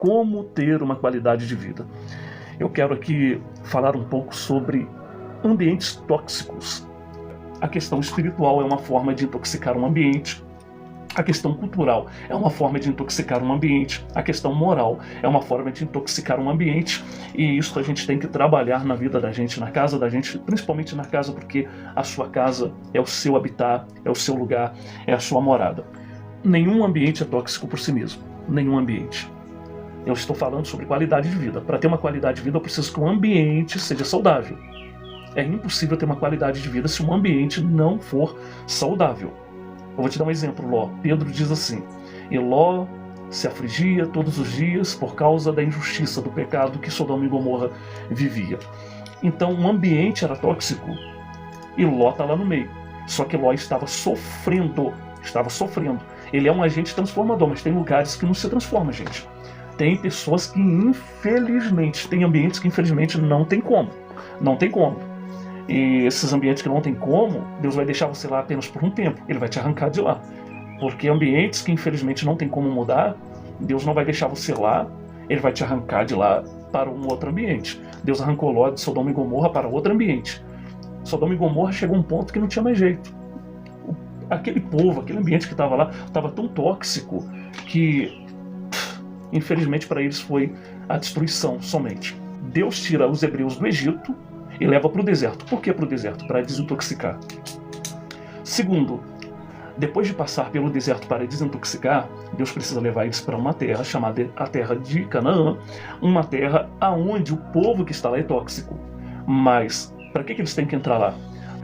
Como ter uma qualidade de vida. Eu quero aqui falar um pouco sobre ambientes tóxicos. A questão espiritual é uma forma de intoxicar um ambiente. A questão cultural é uma forma de intoxicar um ambiente. A questão moral é uma forma de intoxicar um ambiente. E isso a gente tem que trabalhar na vida da gente, na casa da gente, principalmente na casa, porque a sua casa é o seu habitat, é o seu lugar, é a sua morada. Nenhum ambiente é tóxico por si mesmo. Nenhum ambiente. Eu estou falando sobre qualidade de vida. Para ter uma qualidade de vida, eu preciso que o ambiente seja saudável. É impossível ter uma qualidade de vida se um ambiente não for saudável. Eu vou te dar um exemplo, Ló. Pedro diz assim: e Ló se afligia todos os dias por causa da injustiça, do pecado que Sodoma e Gomorra vivia. Então o ambiente era tóxico e Ló está lá no meio. Só que Ló estava sofrendo. Ele é um agente transformador, mas tem lugares que não se transforma, gente. Tem pessoas que infelizmente, tem ambientes que infelizmente não tem como. Não tem como. E esses ambientes que não tem como, Deus vai deixar você lá apenas por um tempo. Ele vai te arrancar de lá. Porque ambientes que infelizmente não tem como mudar, Deus não vai deixar você lá, Ele vai te arrancar de lá para um outro ambiente. Deus arrancou Ló de Sodoma e Gomorra para outro ambiente. Sodoma e Gomorra chegou a um ponto que não tinha mais jeito. Aquele povo, aquele ambiente que estava lá, estava tão tóxico que, infelizmente para eles, foi a destruição somente. Deus tira os hebreus do Egito e leva para o deserto. Por que para o deserto? Para desintoxicar. Segundo, depois de passar pelo deserto para desintoxicar, Deus precisa levar eles para uma terra chamada a terra de Canaã, uma terra aonde o povo que está lá é tóxico. Mas para que eles têm que entrar lá?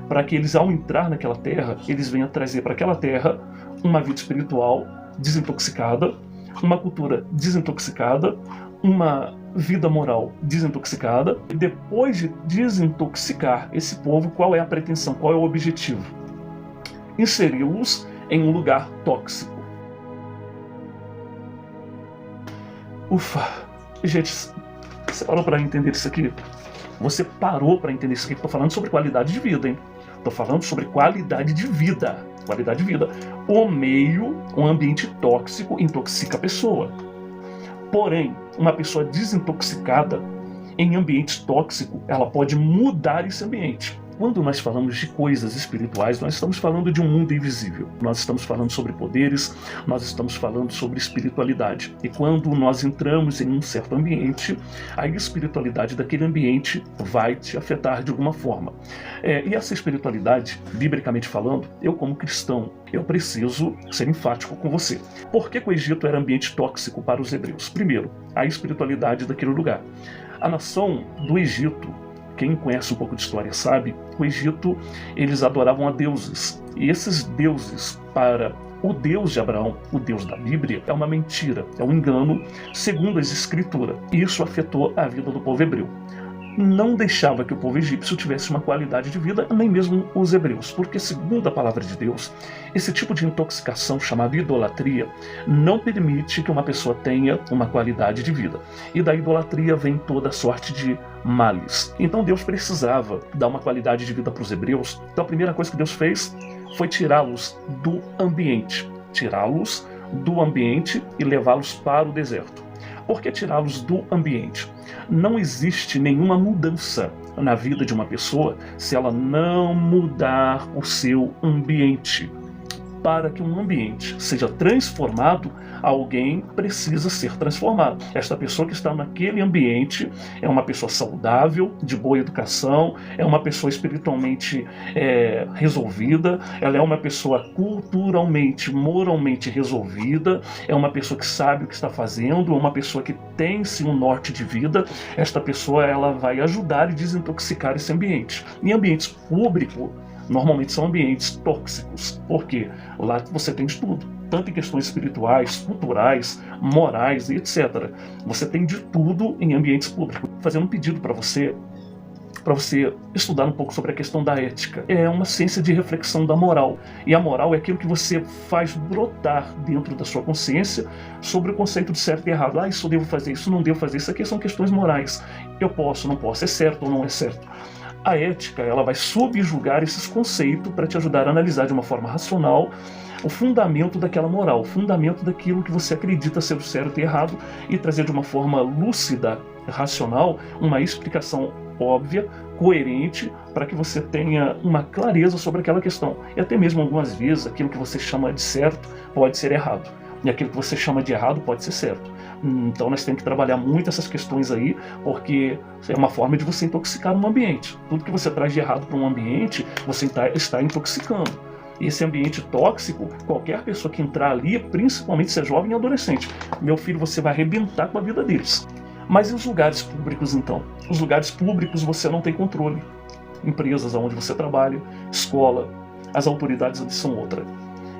Para que eles, ao entrar naquela terra, eles venham trazer para aquela terra uma vida espiritual desintoxicada, uma cultura desintoxicada, uma vida moral desintoxicada. E depois de desintoxicar esse povo, qual é a pretensão? Qual é o objetivo? Inseri-los em um lugar tóxico. Ufa! Gente, você parou para entender isso aqui? Você parou para entender isso aqui? Estou falando sobre qualidade de vida, hein? Estou falando sobre qualidade de vida. Qualidade de vida. O meio, um ambiente tóxico, intoxica a pessoa. Porém, uma pessoa desintoxicada em ambiente tóxico, ela pode mudar esse ambiente. Quando nós falamos de coisas espirituais, nós estamos falando de um mundo invisível. Nós estamos falando sobre poderes, nós estamos falando sobre espiritualidade. E quando nós entramos em um certo ambiente, a espiritualidade daquele ambiente vai te afetar de alguma forma. E essa espiritualidade, biblicamente falando, eu como cristão, eu preciso ser enfático com você. Por que o Egito era ambiente tóxico para os hebreus? Primeiro, a espiritualidade daquele lugar. A nação do Egito, quem conhece um pouco de história sabe, o Egito, eles adoravam a deuses. E esses deuses, para o Deus de Abraão, o Deus da Bíblia, é uma mentira, é um engano, segundo as Escrituras. E isso afetou a vida do povo hebreu. Não deixava que o povo egípcio tivesse uma qualidade de vida, nem mesmo os hebreus, porque, segundo a palavra de Deus, esse tipo de intoxicação chamada idolatria não permite que uma pessoa tenha uma qualidade de vida. E da idolatria vem toda sorte de males. Então Deus precisava dar uma qualidade de vida para os hebreus. Então a primeira coisa que Deus fez foi tirá-los do ambiente. Tirá-los do ambiente e levá-los para o deserto. Por que tirá-los do ambiente? Não existe nenhuma mudança na vida de uma pessoa se ela não mudar o seu ambiente. Para que um ambiente seja transformado, alguém precisa ser transformado. Esta pessoa que está naquele ambiente é uma pessoa saudável, de boa educação, é uma pessoa espiritualmente resolvida, ela é uma pessoa culturalmente, moralmente resolvida, é uma pessoa que sabe o que está fazendo, é uma pessoa que tem sim um norte de vida. Esta pessoa ela vai ajudar e desintoxicar esse ambiente. Em ambientes públicos, normalmente são ambientes tóxicos, porque lá você tem de tudo, tanto em questões espirituais, culturais, morais e etc. Você tem de tudo em ambientes públicos. Fazendo um pedido para você estudar um pouco sobre a questão da ética. É uma ciência de reflexão da moral, e a moral é aquilo que você faz brotar dentro da sua consciência sobre o conceito de certo e errado. Isso eu devo fazer, isso não devo fazer, isso aqui são questões morais. Eu posso, não posso, é certo ou não é certo. A ética, ela vai subjugar esses conceitos para te ajudar a analisar de uma forma racional o fundamento daquela moral, o fundamento daquilo que você acredita ser o certo e errado, e trazer de uma forma lúcida, racional, uma explicação óbvia, coerente, para que você tenha uma clareza sobre aquela questão. E até mesmo algumas vezes aquilo que você chama de certo pode ser errado, e aquilo que você chama de errado pode ser certo. Então nós temos que trabalhar muito essas questões aí, porque é uma forma de você intoxicar um ambiente. Tudo que você traz de errado para um ambiente, você está intoxicando. E esse ambiente tóxico, qualquer pessoa que entrar ali, principalmente se é jovem e adolescente, meu filho, você vai arrebentar com a vida deles. Mas e os lugares públicos, então? Os lugares públicos você não tem controle. Empresas onde você trabalha, escola, as autoridades ali são outra.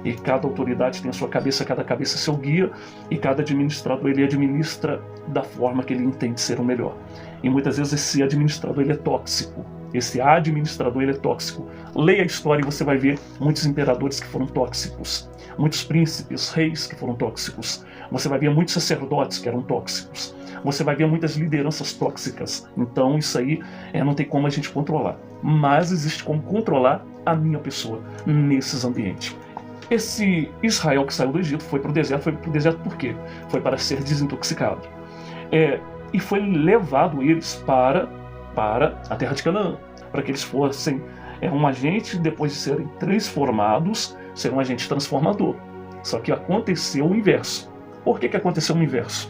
E cada autoridade tem a sua cabeça, cada cabeça seu guia, e cada administrador ele administra da forma que ele entende ser o melhor. E muitas vezes esse administrador ele é tóxico. Esse administrador ele é tóxico. Leia a história e você vai ver muitos imperadores que foram tóxicos, muitos príncipes, reis que foram tóxicos. Você vai ver muitos sacerdotes que eram tóxicos. Você vai ver muitas lideranças tóxicas. Então isso aí não tem como a gente controlar. Mas existe como controlar a minha pessoa nesses ambientes. Esse Israel que saiu do Egito foi para o deserto por quê? Foi para ser desintoxicado. E foi levado eles para a terra de Canaã, para que eles fossem um agente, depois de serem transformados, ser um agente transformador. Só que aconteceu o inverso. Por que aconteceu o inverso?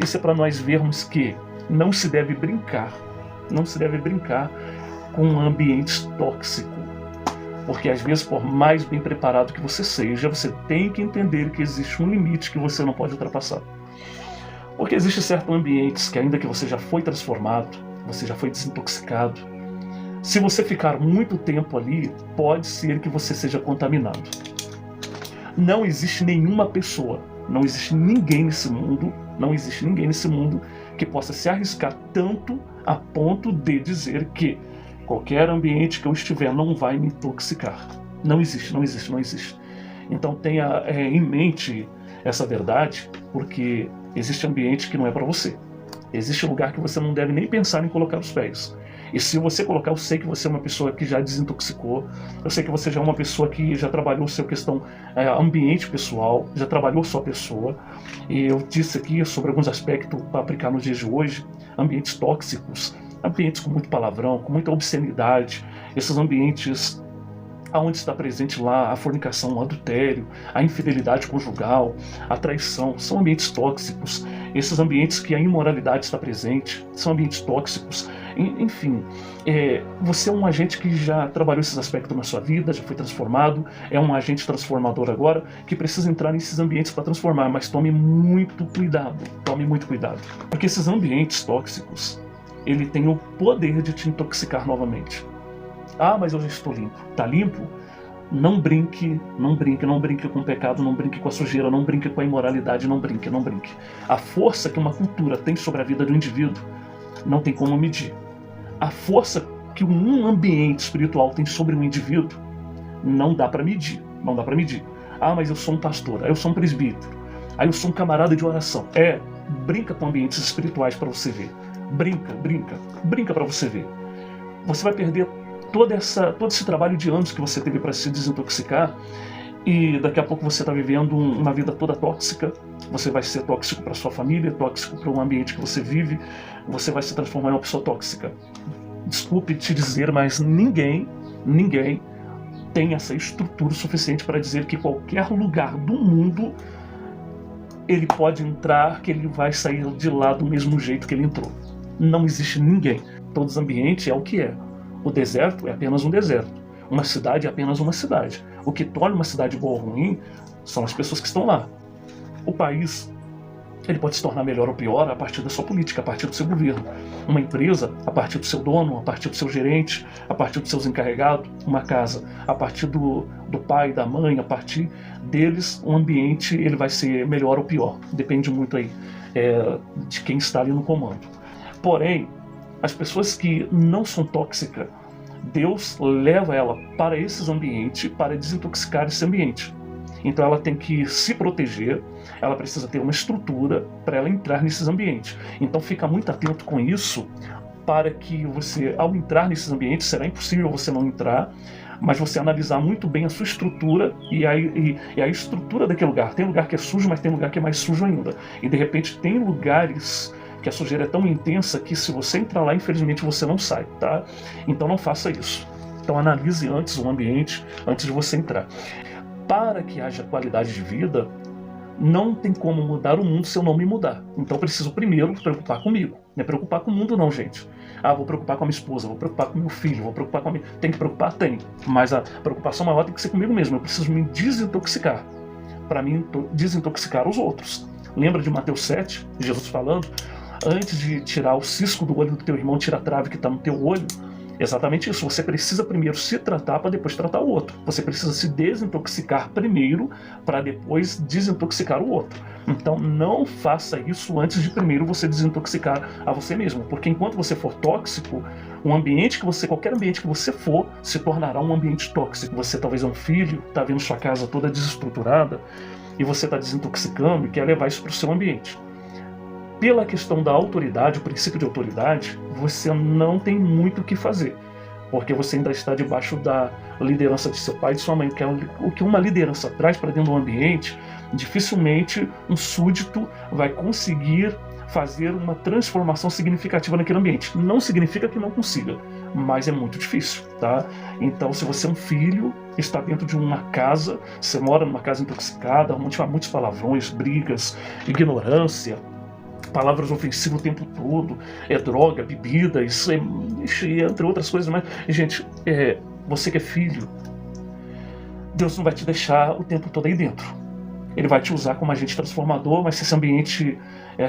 Isso é para nós vermos que não se deve brincar com ambientes tóxicos. Porque às vezes, por mais bem preparado que você seja, você tem que entender que existe um limite que você não pode ultrapassar. Porque existem certos ambientes que, ainda que você já foi transformado, você já foi desintoxicado, se você ficar muito tempo ali, pode ser que você seja contaminado. Não existe nenhuma pessoa, não existe ninguém nesse mundo que possa se arriscar tanto a ponto de dizer que qualquer ambiente que eu estiver não vai me intoxicar. Não existe. Então tenha em mente essa verdade, porque existe ambiente que não é para você. Existe lugar que você não deve nem pensar em colocar os pés. E se você colocar, eu sei que você é uma pessoa que já desintoxicou, eu sei que você já é uma pessoa que já trabalhou sua questão ambiente pessoal, já trabalhou sua pessoa. E eu disse aqui sobre alguns aspectos para aplicar nos dias de hoje, ambientes tóxicos, ambientes com muito palavrão, com muita obscenidade, esses ambientes onde está presente lá a fornicação, o adultério, a infidelidade conjugal, a traição, são ambientes tóxicos. Esses ambientes que a imoralidade está presente, são ambientes tóxicos. Enfim, você é um agente que já trabalhou esses aspectos na sua vida, já foi transformado, é um agente transformador agora, que precisa entrar nesses ambientes para transformar, mas tome muito cuidado, porque esses ambientes tóxicos, ele tem o poder de te intoxicar novamente. Ah, mas eu já estou limpo. Está limpo? Não brinque com o pecado, não brinque com a sujeira, não brinque com a imoralidade, não brinque. A força que uma cultura tem sobre a vida do indivíduo não tem como medir. A força que um ambiente espiritual tem sobre um indivíduo não dá para medir. Ah, mas eu sou um pastor, eu sou um presbítero, eu sou um camarada de oração. Brinca com ambientes espirituais para você ver. Brinca para você ver. Você vai perder todo esse trabalho de anos que você teve para se desintoxicar, e daqui a pouco você está vivendo uma vida toda tóxica. Você vai ser tóxico para sua família, tóxico para o ambiente que você vive, você vai se transformar em uma pessoa tóxica. Desculpe te dizer, mas ninguém tem essa estrutura suficiente para dizer que qualquer lugar do mundo ele pode entrar, que ele vai sair de lá do mesmo jeito que ele entrou. Não existe ninguém. Todos os ambientes é o que é. O deserto é apenas um deserto. Uma cidade é apenas uma cidade. O que torna uma cidade boa ou ruim são as pessoas que estão lá. O país, ele pode se tornar melhor ou pior a partir da sua política, a partir do seu governo. Uma empresa, a partir do seu dono, a partir do seu gerente, a partir dos seus encarregados. Uma casa, a partir do pai, da mãe, a partir deles, o ambiente ele vai ser melhor ou pior. Depende muito aí de quem está ali no comando. Porém, as pessoas que não são tóxicas, Deus leva ela para esses ambientes, para desintoxicar esse ambiente. Então ela tem que se proteger, ela precisa ter uma estrutura para ela entrar nesses ambientes. Então fica muito atento com isso, para que você, ao entrar nesses ambientes, será impossível você não entrar, mas você analisar muito bem a sua estrutura e a estrutura daquele lugar. Tem lugar que é sujo, mas tem lugar que é mais sujo ainda. E de repente tem lugares que a sujeira é tão intensa que se você entrar lá, infelizmente você não sai, tá? Então não faça isso. Então analise antes o ambiente, antes de você entrar. Para que haja qualidade de vida, não tem como mudar o mundo se eu não me mudar. Então eu preciso primeiro preocupar comigo. Não é preocupar com o mundo não, gente. Vou preocupar com a minha esposa, vou preocupar com meu filho, vou preocupar com a minha... Tem que preocupar? Tem. Mas a preocupação maior tem que ser comigo mesmo. Eu preciso me desintoxicar. Para mim, desintoxicar os outros. Lembra de Mateus 7, Jesus falando? Antes de tirar o cisco do olho do teu irmão, tira a trave que está no teu olho. Exatamente isso. Você precisa primeiro se tratar para depois tratar o outro. Você precisa se desintoxicar primeiro para depois desintoxicar o outro. Então não faça isso antes de primeiro você desintoxicar a você mesmo. Porque enquanto você for tóxico, qualquer ambiente que você for, se tornará um ambiente tóxico. Você talvez é um filho, está vendo sua casa toda desestruturada e você está desintoxicando e quer levar isso para o seu ambiente. Pela questão da autoridade, o princípio de autoridade, você não tem muito o que fazer, porque você ainda está debaixo da liderança de seu pai e de sua mãe, que é o que uma liderança traz para dentro do ambiente. Dificilmente um súdito vai conseguir fazer uma transformação significativa naquele ambiente. Não significa que não consiga, mas é muito difícil, tá? Então, se você é um filho, está dentro de uma casa, você mora numa casa intoxicada, onde há muitos palavrões, brigas, ignorância, palavras ofensivas o tempo todo, droga, bebida, isso entre outras coisas mais. Gente, você que é filho, Deus não vai te deixar o tempo todo aí dentro. Ele vai te usar como agente transformador, mas se esse ambiente,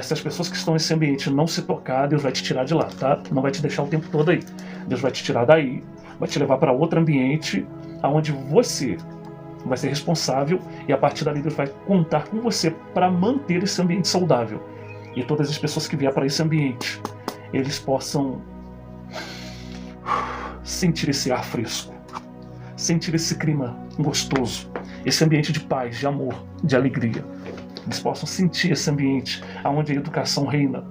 se as pessoas que estão nesse ambiente não se tocar, Deus vai te tirar de lá, tá? Não vai te deixar o tempo todo aí. Deus vai te tirar daí, vai te levar para outro ambiente, onde você vai ser responsável e a partir dali Deus vai contar com você para manter esse ambiente saudável. E todas as pessoas que vierem para esse ambiente, eles possam sentir esse ar fresco, sentir esse clima gostoso, esse ambiente de paz, de amor, de alegria. Eles possam sentir esse ambiente onde a educação reina,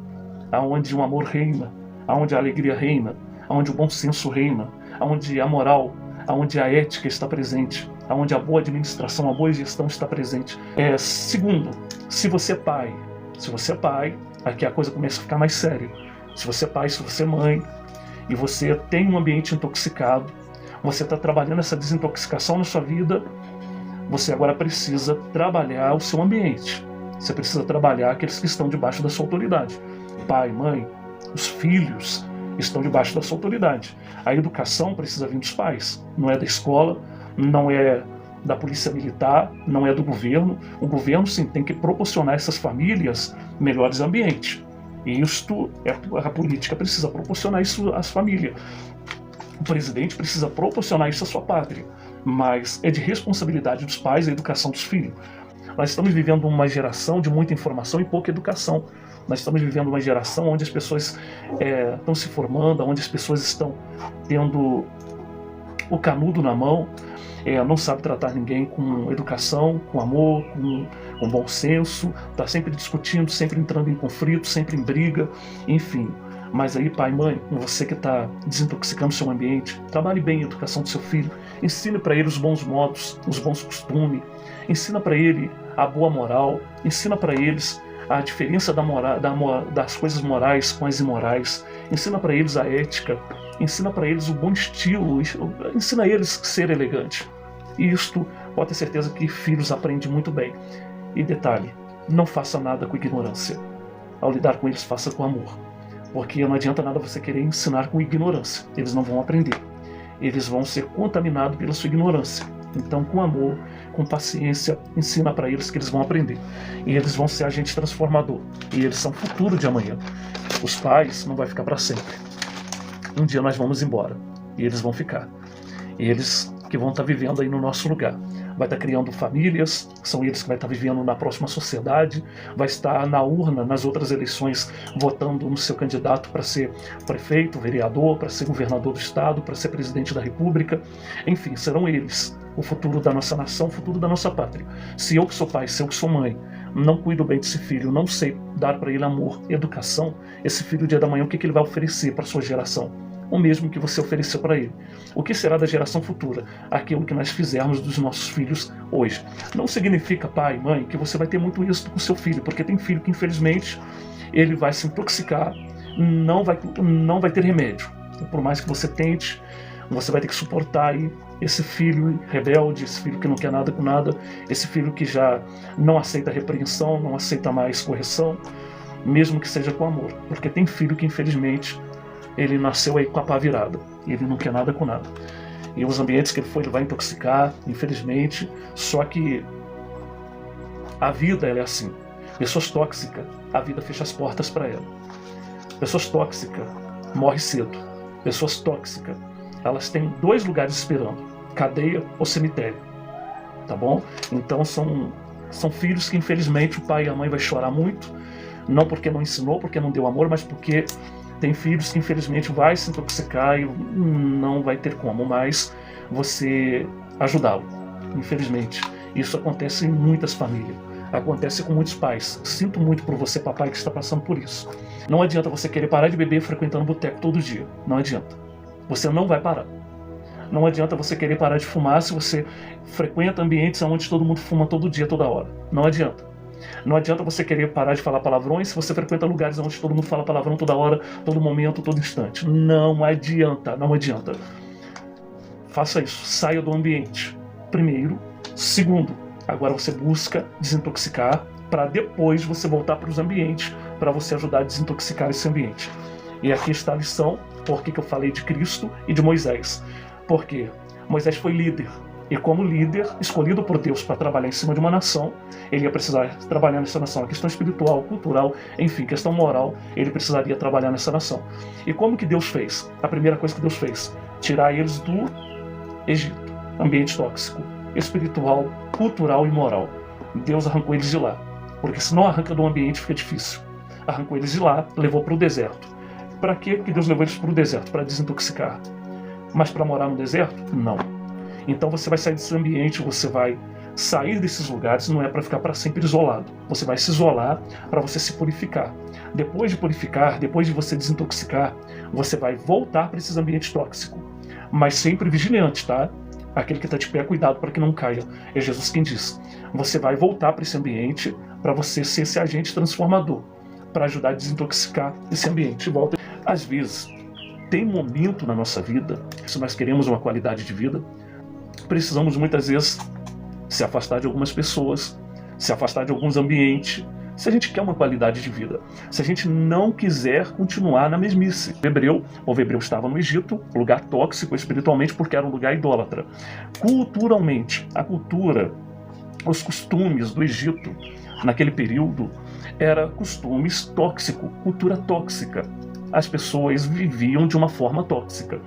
onde o amor reina, onde a alegria reina, onde o bom senso reina, onde a moral, onde a ética está presente, onde a boa administração, a boa gestão está presente. Segundo, se você é pai, aqui a coisa começa a ficar mais séria. Se você é pai, se você é mãe, e você tem um ambiente intoxicado, você está trabalhando essa desintoxicação na sua vida, você agora precisa trabalhar o seu ambiente. Você precisa trabalhar aqueles que estão debaixo da sua autoridade. Pai, mãe, os filhos estão debaixo da sua autoridade. A educação precisa vir dos pais, não é da escola, não é da polícia militar, não é do governo. O governo, sim, tem que proporcionar a essas famílias melhores ambientes. E isto, a política precisa proporcionar isso às famílias. O presidente precisa proporcionar isso à sua pátria. Mas é de responsabilidade dos pais a educação dos filhos. Nós estamos vivendo uma geração de muita informação e pouca educação. Nós estamos vivendo uma geração onde as pessoas estão se formando, onde as pessoas estão tendo o canudo na mão, não sabe tratar ninguém com educação, com amor, com bom senso, está sempre discutindo, sempre entrando em conflito, sempre em briga, enfim. Mas aí, pai, mãe, você que está desintoxicando seu ambiente, trabalhe bem a educação do seu filho, ensine para ele os bons modos, os bons costumes, ensina para ele a boa moral, ensina para eles a diferença das coisas morais com as imorais, ensina para eles a ética, ensina para eles o bom estilo, ensina a eles a ser elegante. E isto, pode ter certeza que filhos aprendem muito bem. E detalhe, não faça nada com ignorância. Ao lidar com eles, faça com amor. Porque não adianta nada você querer ensinar com ignorância. Eles não vão aprender. Eles vão ser contaminados pela sua ignorância. Então, com amor, com paciência, ensina para eles que eles vão aprender. E eles vão ser agente transformador. E eles são o futuro de amanhã. Os pais não vão ficar para sempre. Um dia nós vamos embora. E eles vão ficar. Eles que vão estar vivendo aí no nosso lugar. Vai estar criando famílias, são eles que vai estar vivendo na próxima sociedade, vai estar na urna, nas outras eleições, votando no seu candidato para ser prefeito, vereador, para ser governador do estado, para ser presidente da república. Enfim, serão eles o futuro da nossa nação, o futuro da nossa pátria. Se eu que sou pai, se eu que sou mãe, não cuido bem desse filho, não sei dar para ele amor, educação, esse filho, dia da manhã, o que ele vai oferecer para sua geração? o mesmo que você ofereceu para ele. O que será da geração futura? Aquilo que nós fizermos dos nossos filhos hoje. Não significa, pai, mãe, que você vai ter muito êxito com seu filho, porque tem filho que, infelizmente, ele vai se intoxicar, não vai ter remédio. Por mais que você tente, você vai ter que suportar aí esse filho rebelde, esse filho que não quer nada com nada, esse filho que já não aceita repreensão, não aceita mais correção, mesmo que seja com amor. Porque tem filho que, infelizmente, ele nasceu aí com a pá virada, e ele não quer nada com nada. E os ambientes que ele foi, ele vai intoxicar, infelizmente. Só que a vida, ela é assim. Pessoas tóxicas, a vida fecha as portas para ela. Pessoas tóxicas morrem cedo. Pessoas tóxicas, elas têm 2 lugares esperando: cadeia ou cemitério. Tá bom? Então são filhos que, infelizmente, o pai e a mãe vai chorar muito, não porque não ensinou, porque não deu amor, mas porque tem filhos que, infelizmente, vai se intoxicar e não vai ter como mais você ajudá-lo. Infelizmente, isso acontece em muitas famílias. Acontece com muitos pais. Sinto muito por você, papai, que está passando por isso. Não adianta você querer parar de beber frequentando boteco todo dia. Não adianta. Você não vai parar. Não adianta você querer parar de fumar se você frequenta ambientes onde todo mundo fuma todo dia, toda hora. Não adianta. Não adianta você querer parar de falar palavrões se você frequenta lugares onde todo mundo fala palavrão toda hora, todo momento, todo instante. Não adianta, não adianta. Faça isso. Saia do ambiente. Primeiro. Segundo, agora você busca desintoxicar para depois você voltar para os ambientes, para você ajudar a desintoxicar esse ambiente. E aqui está a lição, porque eu falei de Cristo e de Moisés. Porque Moisés foi líder, e como líder, escolhido por Deus para trabalhar em cima de uma nação, ele ia precisar trabalhar nessa nação, a questão espiritual, cultural, enfim, questão moral, ele precisaria trabalhar nessa nação. E como que Deus fez? A primeira coisa que Deus fez, tirar eles do Egito, ambiente tóxico, espiritual, cultural e moral. Deus arrancou eles de lá, porque se não arranca do ambiente fica difícil. Arrancou eles de lá, levou para o deserto. Para quê que Deus levou eles para o deserto? Para desintoxicar. Mas para morar no deserto? Não. Então você vai sair desse ambiente, você vai sair desses lugares, não é para ficar para sempre isolado. Você vai se isolar para você se purificar. Depois de purificar, depois de você desintoxicar, você vai voltar para esses ambientes tóxicos. Mas sempre vigilante, tá? Aquele que está de pé, cuidado para que não caia. É Jesus quem diz. Você vai voltar para esse ambiente para você ser esse agente transformador, para ajudar a desintoxicar esse ambiente. Volta. Às vezes, tem momento na nossa vida, se nós queremos uma qualidade de vida, precisamos muitas vezes se afastar de algumas pessoas, se afastar de alguns ambientes, se a gente quer uma qualidade de vida, se a gente não quiser continuar na mesmice. O povo hebreu estava no Egito, lugar tóxico espiritualmente porque era um lugar idólatra. Culturalmente, a cultura, os costumes do Egito naquele período eram costumes tóxicos, cultura tóxica. As pessoas viviam de uma forma tóxica.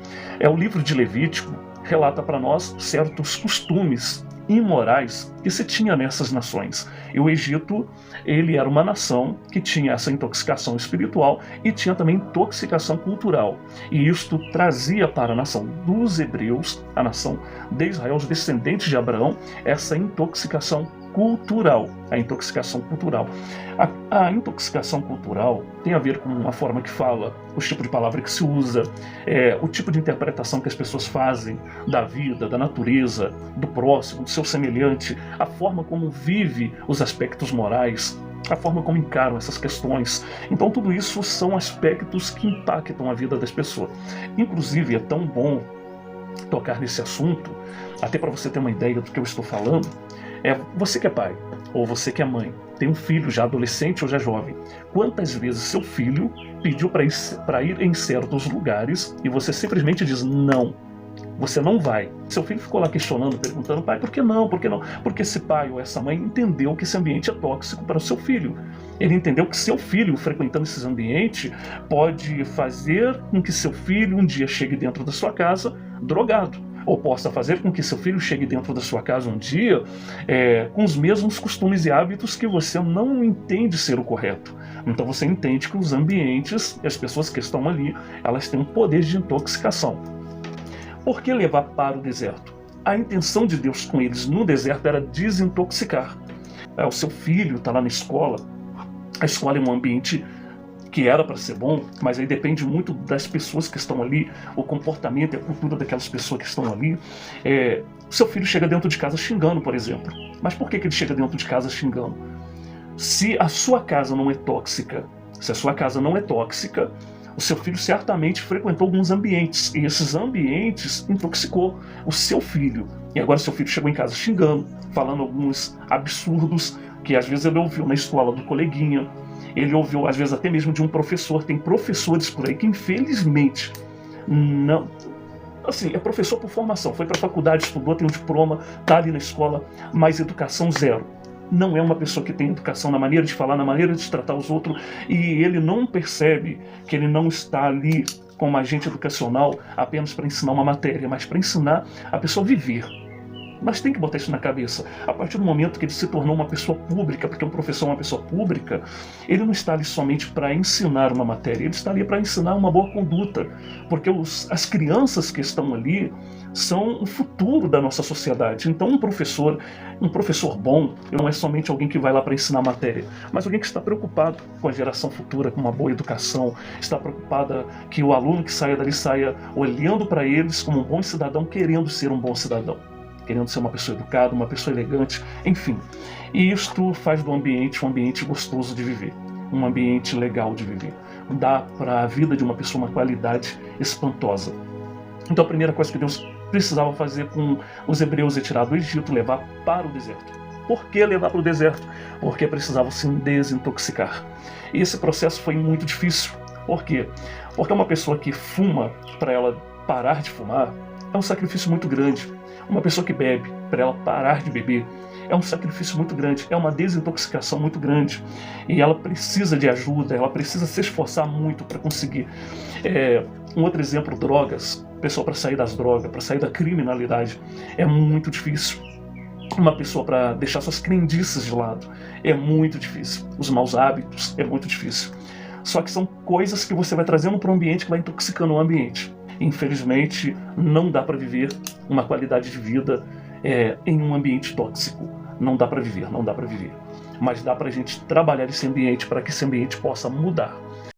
O livro de Levítico relata para nós certos costumes imorais que se tinha nessas nações. E o Egito, ele era uma nação que tinha essa intoxicação espiritual e tinha também intoxicação cultural. E isto trazia para a nação dos hebreus, a nação de Israel, os descendentes de Abraão, essa intoxicação cultural. A intoxicação cultural. A intoxicação cultural tem a ver com a forma que fala, o tipo de palavra que se usa, o tipo de interpretação que as pessoas fazem da vida, da natureza, do próximo, do seu semelhante, a forma como vive os aspectos morais, a forma como encaram essas questões. Então tudo isso são aspectos que impactam a vida das pessoas. Inclusive é tão bom tocar nesse assunto, até para você ter uma ideia do que eu estou falando. Você que é pai, ou você que é mãe, tem um filho já adolescente ou já jovem. Quantas vezes seu filho pediu para ir em certos lugares e você simplesmente diz não, você não vai. Seu filho ficou lá questionando, perguntando, pai, por que não? Por que não? Porque esse pai ou essa mãe entendeu que esse ambiente é tóxico para o seu filho. Ele entendeu que seu filho, frequentando esses ambientes, pode fazer com que seu filho um dia chegue dentro da sua casa drogado. Ou possa fazer com que seu filho chegue dentro da sua casa um dia com os mesmos costumes e hábitos que você não entende ser o correto. Então você entende que os ambientes e as pessoas que estão ali, elas têm um poder de intoxicação. Por que levar para o deserto? A intenção de Deus com eles no deserto era desintoxicar. O seu filho está lá na escola, a escola é um ambiente que era para ser bom, mas aí depende muito das pessoas que estão ali, o comportamento e a cultura daquelas pessoas que estão ali. Seu filho chega dentro de casa xingando, por exemplo. Mas por que ele chega dentro de casa xingando? Se a sua casa não é tóxica, o seu filho certamente frequentou alguns ambientes, e esses ambientes intoxicou o seu filho. E agora seu filho chegou em casa xingando, falando alguns absurdos que às vezes ele ouviu na escola do coleguinha, ele ouviu às vezes até mesmo de um professor. Tem professores por aí que infelizmente não... Assim, é professor por formação, foi para a faculdade, estudou, tem um diploma, está ali na escola, mas educação zero. Não é uma pessoa que tem educação na maneira de falar, na maneira de tratar os outros, e ele não percebe que ele não está ali como agente educacional apenas para ensinar uma matéria, mas para ensinar a pessoa a viver. Mas tem que botar isso na cabeça. A partir do momento que ele se tornou uma pessoa pública, porque um professor é uma pessoa pública, ele não está ali somente para ensinar uma matéria, ele está ali para ensinar uma boa conduta, porque as crianças que estão ali são o futuro da nossa sociedade. Então um professor bom não é somente alguém que vai lá para ensinar matéria, mas alguém que está preocupado com a geração futura, com uma boa educação, está preocupada que o aluno que saia dali saia olhando para eles como um bom cidadão, querendo ser um bom cidadão, querendo ser uma pessoa educada, uma pessoa elegante, enfim. E isto faz do ambiente um ambiente gostoso de viver, um ambiente legal de viver. Dá para a vida de uma pessoa uma qualidade espantosa. Então a primeira coisa que Deus precisava fazer com os hebreus é tirar do Egito, levar para o deserto. Por que levar para o deserto? Porque precisavam se desintoxicar. E esse processo foi muito difícil. Por quê? Porque uma pessoa que fuma, para ela parar de fumar, é um sacrifício muito grande. Uma pessoa que bebe, para ela parar de beber, é um sacrifício muito grande, é uma desintoxicação muito grande. E ela precisa de ajuda, ela precisa se esforçar muito para conseguir. Um outro exemplo, drogas. Pessoa para sair das drogas, para sair da criminalidade, é muito difícil. Uma pessoa para deixar suas crendices de lado, é muito difícil. Os maus hábitos, é muito difícil. Só que são coisas que você vai trazendo para o ambiente, que vai intoxicando o ambiente. Infelizmente, não dá para viver uma qualidade de vida em um ambiente tóxico. Não dá para viver. Mas dá para a gente trabalhar esse ambiente para que esse ambiente possa mudar.